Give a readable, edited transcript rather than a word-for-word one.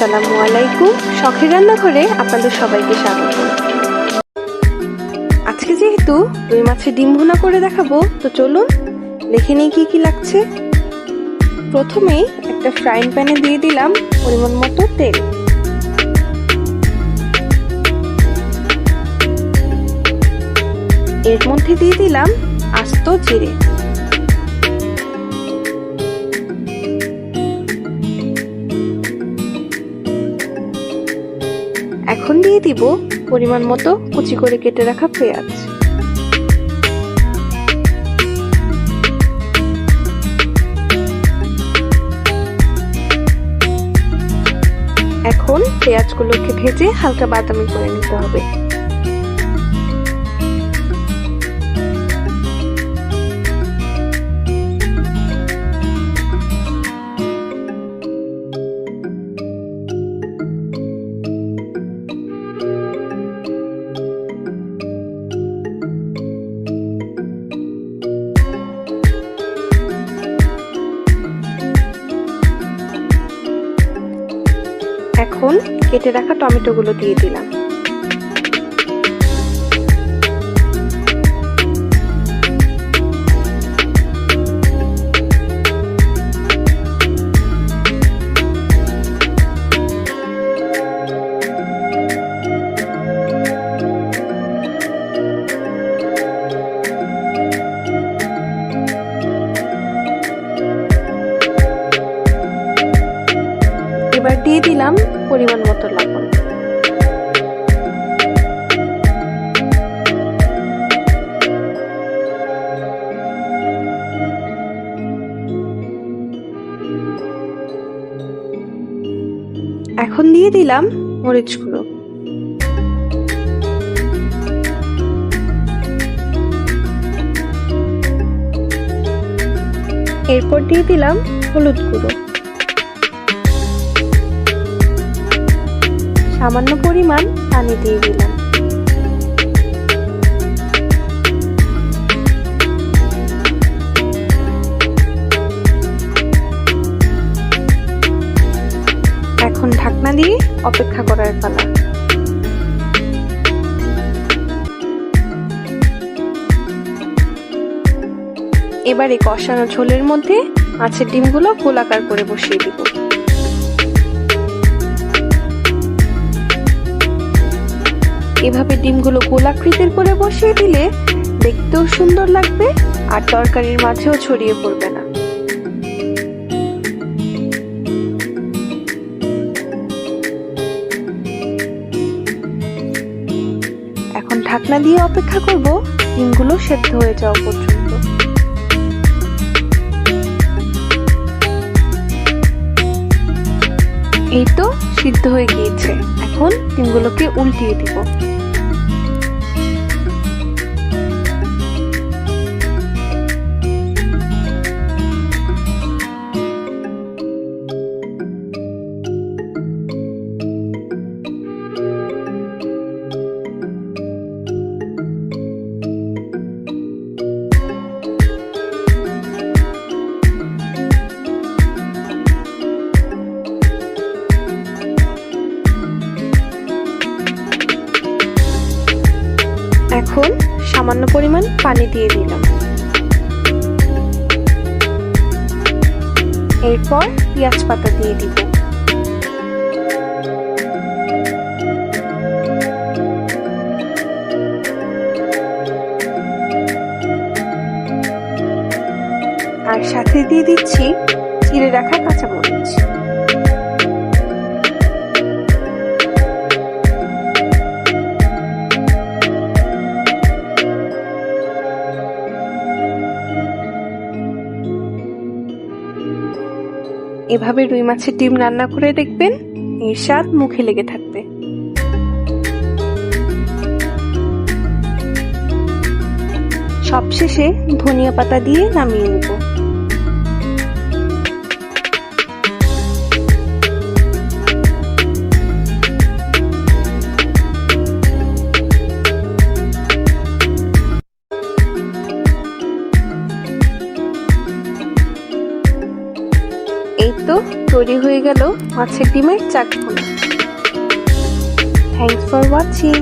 আসসালামু আলাইকুম। শখের রান্নাঘরে আপনাদের সবাইকে স্বাগত। আজকে যেহেতু রুই মাছের ডিম ভুনা করে দেখাবো, তো চলুন দেখে নিই কি কি লাগছে। প্রথমেই একটা ফ্রাইং প্যানে দিয়ে দিলাম পরিমাণ মতো তেল। এর মধ্যে দিয়ে দিলাম আস্ত জিরে, এখন দিয়ে দিব পরিমাণ মতো কুচি করে কেটে রাখা পেঁয়াজ। এখন পেঁয়াজগুলোকে ভেজে হালকা বাদামি করে নিতে হবে। এখন কেটে রাখা টমেটোগুলো দিয়ে দিলাম। এবার দিয়ে দিলাম পরিমাণ মতো লবণ। এখন দিয়ে দিলাম মরিচ গুঁড়ো। এরপর দিয়ে দিলাম হলুদ গুঁড়ো, সামান্য পরিমাণ পানি দিয়ে দিলাম। এখন ঢাকনা দিয়ে অপেক্ষা করার পালা। এবারে কষানো ঝোলের মধ্যে মাছের ডিমগুলো গোলাকার করে বসিয়ে দিব। এভাবে ডিমগুলো গোলাকৃতির করে বসিয়ে দিলে দেখতেও সুন্দর লাগবে আর তরকারির মাঝেও ছড়িয়ে পড়বে না। এখন ঢাকনা দিয়ে অপেক্ষা করব ডিমগুলো সেদ্ধ হয়ে যাওয়া পর্যন্ত। এই তো সিদ্ধ হয়ে গিয়েছে। এখন ডিমগুলোকে উল্টিয়ে দিব। এখন সামান্য পরিমাণ পানি দিয়ে দিলাম। এরপর পেঁয়াজ পাতা দিয়ে দিব। আর সাথে দিয়ে দিচ্ছি চিড়ে রাখা কাঁচামরিচ। এভাবে রুই মাছের ডিম রান্না করে দেখবেন, এর স্বাদ মুখে লেগে থাকবে। সবশেষে ধনিয়া পাতা দিয়ে নামিয়ে নেব। এই তো তৈরি হয়ে গেল মাছের ডিমের চাক ভুনা। Thanks for watching.